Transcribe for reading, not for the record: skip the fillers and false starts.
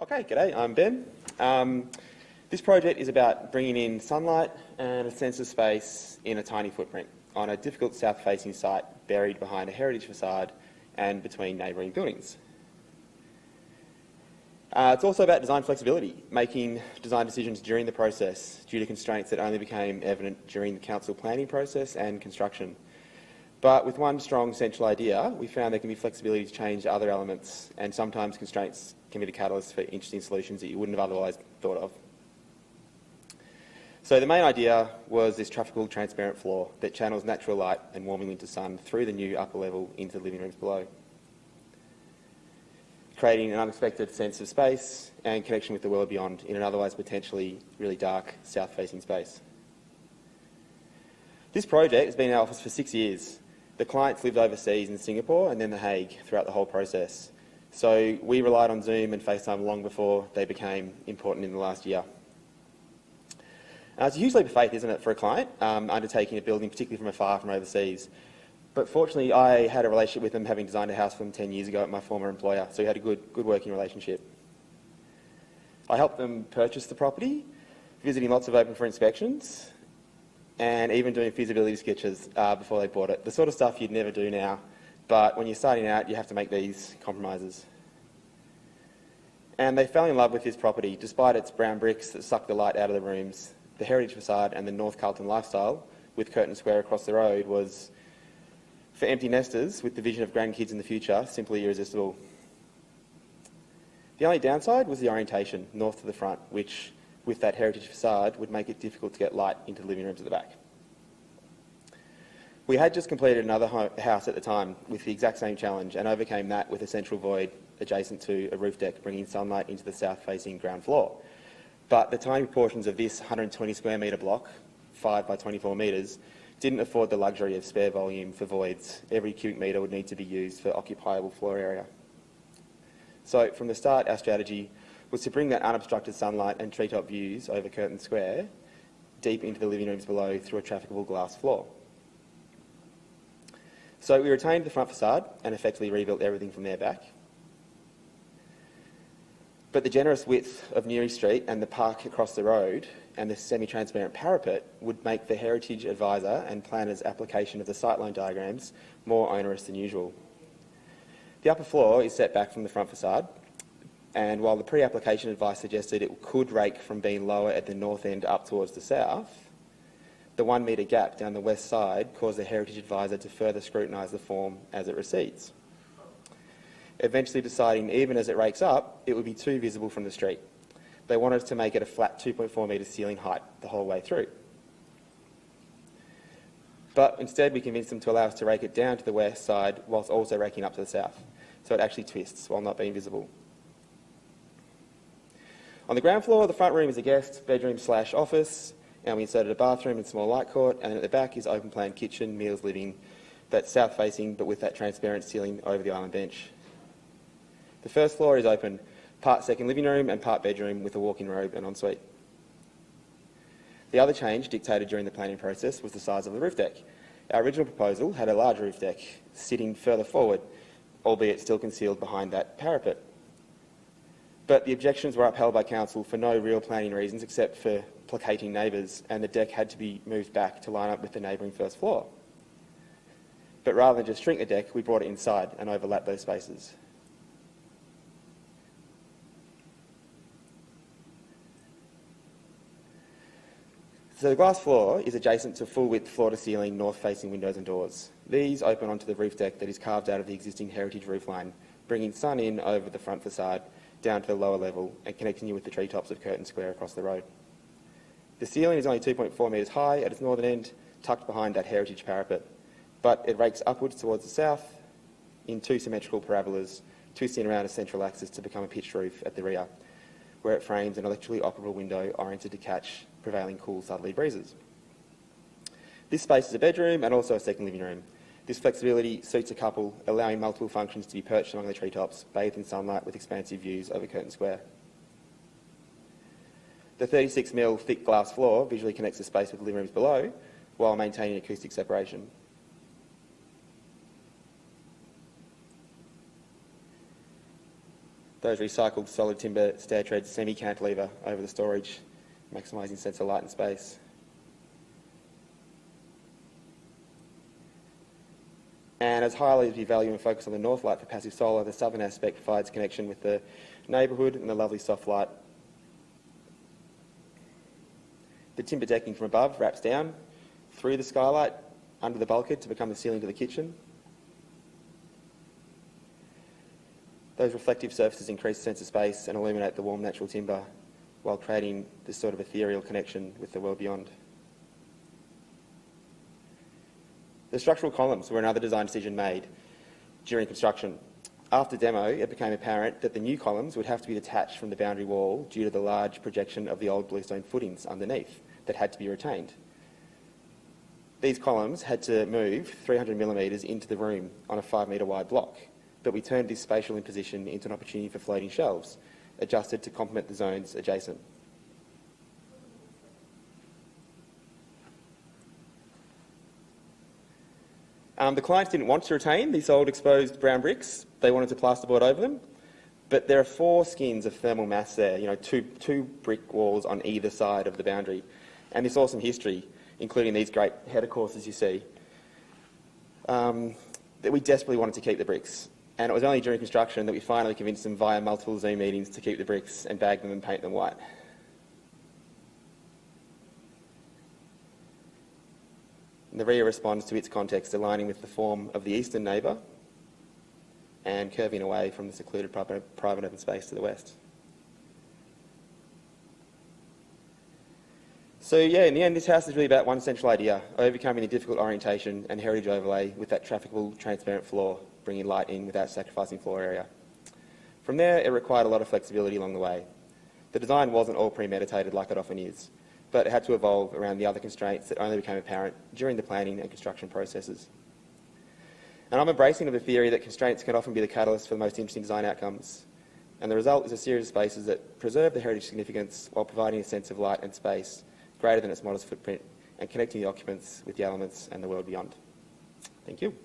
Okay, g'day, I'm Ben. This project is about bringing in sunlight and a sense of space in a tiny footprint on a difficult south-facing site buried behind a heritage facade and between neighbouring buildings. It's also about design flexibility, making design decisions during the process due to constraints that only became evident during the council planning process and construction. But with one strong central idea, we found there can be flexibility to change other elements, and sometimes constraints can be the catalyst for interesting solutions that you wouldn't have otherwise thought of. So the main idea was this trafficable transparent floor that channels natural light and warming winter sun through the new upper level into the living rooms below, creating an unexpected sense of space and connection with the world beyond in an otherwise potentially really dark south-facing space. This project has been in our office for 6 years. The clients lived overseas in Singapore and then The Hague throughout the whole process. So we relied on Zoom and FaceTime long before they became important in the last year. It's a huge leap of faith, isn't it, for a client undertaking a building, particularly from afar from overseas. But fortunately, I had a relationship with them, having designed a house for them 10 years ago at my former employer, so we had a good working relationship. I helped them purchase the property, visiting lots of open for inspections, and even doing feasibility sketches before they bought it. The sort of stuff you'd never do now, but when you're starting out, you have to make these compromises. And they fell in love with this property, despite its brown bricks that suck the light out of the rooms. The heritage facade and the North Carlton lifestyle, with Curtin Square across the road, was, for empty nesters with the vision of grandkids in the future, simply irresistible. The only downside was the orientation, north to the front, which, with that heritage facade, would make it difficult to get light into the living rooms at the back. We had just completed another house at the time with the exact same challenge and overcame that with a central void adjacent to a roof deck, bringing sunlight into the south-facing ground floor. But the tiny proportions of this 120 square metre block, 5 by 24 metres, didn't afford the luxury of spare volume for voids. Every cubic metre would need to be used for occupiable floor area. So from the start, our strategy was to bring that unobstructed sunlight and treetop views over Curtin Square deep into the living rooms below through a trafficable glass floor. So we retained the front facade and effectively rebuilt everything from there back. But the generous width of Newry Street and the park across the road and the semi-transparent parapet would make the heritage advisor and planner's application of the sightline diagrams more onerous than usual. The upper floor is set back from the front facade, and while the pre-application advice suggested it could rake from being lower at the north end up towards the south, the 1 metre gap down the west side caused the heritage advisor to further scrutinise the form as it recedes, eventually deciding even as it rakes up, it would be too visible from the street. They wanted to make it a flat 2.4 metre ceiling height the whole way through. But instead we convinced them to allow us to rake it down to the west side whilst also raking up to the south, so it actually twists while not being visible. On the ground floor, the front room is a guest bedroom / office, and we inserted a bathroom and small light court, and at the back is open plan kitchen, meals, living, that's south facing but with that transparent ceiling over the island bench. The first floor is open, part second living room and part bedroom with a walk-in robe and ensuite. The other change dictated during the planning process was the size of the roof deck. Our original proposal had a large roof deck sitting further forward, albeit still concealed behind that parapet. But the objections were upheld by council for no real planning reasons except for placating neighbours, and the deck had to be moved back to line up with the neighbouring first floor. But rather than just shrink the deck, we brought it inside and overlapped those spaces. So the glass floor is adjacent to full-width floor-to-ceiling north-facing windows and doors. These open onto the roof deck that is carved out of the existing heritage roofline, bringing sun in over the front facade down to the lower level and connecting you with the treetops of Curtin Square across the road. The ceiling is only 2.4 metres high at its northern end, tucked behind that heritage parapet, but it rakes upwards towards the south in two symmetrical parabolas, twisting around a central axis to become a pitched roof at the rear, where it frames an electrically operable window oriented to catch prevailing cool southerly breezes. This space is a bedroom and also a second living room. This flexibility suits a couple, allowing multiple functions to be perched among the treetops, bathed in sunlight with expansive views over Curtin Square. The 36mm thick glass floor visually connects the space with the living rooms below, while maintaining acoustic separation. those recycled solid timber stair treads semi-cantilever over the storage, maximising sense of light and space. And as highly as we value and focus on the north light for passive solar, the southern aspect provides connection with the neighbourhood and the lovely soft light. The timber decking from above wraps down through the skylight under the bulkhead to become the ceiling to the kitchen. Those reflective surfaces increase the sense of space and illuminate the warm natural timber while creating this sort of ethereal connection with the world beyond. The structural columns were another design decision made during construction. After demo, it became apparent that the new columns would have to be detached from the boundary wall due to the large projection of the old bluestone footings underneath that had to be retained. These columns had to move 300 millimetres into the room on a 5 metre wide block, but we turned this spatial imposition into an opportunity for floating shelves, adjusted to complement the zones adjacent. The clients didn't want to retain these old exposed brown bricks. They wanted to plasterboard over them. But there are 4 skins of thermal mass there, two brick walls on either side of the boundary. And this awesome history, including these great header courses you see, that we desperately wanted to keep the bricks. And it was only during construction that we finally convinced them via multiple Zoom meetings to keep the bricks and bag them and paint them white. And the rear responds to its context, aligning with the form of the eastern neighbour and curving away from the secluded private open space to the west. So yeah, in the end, this house is really about one central idea: overcoming the difficult orientation and heritage overlay with that trafficable, transparent floor, bringing light in without sacrificing floor area. From there, it required a lot of flexibility along the way. The design wasn't all premeditated like it often is, but it had to evolve around the other constraints that only became apparent during the planning and construction processes. And I'm embracing of the theory that constraints can often be the catalyst for the most interesting design outcomes. And the result is a series of spaces that preserve the heritage significance while providing a sense of light and space greater than its modest footprint and connecting the occupants with the elements and the world beyond. Thank you.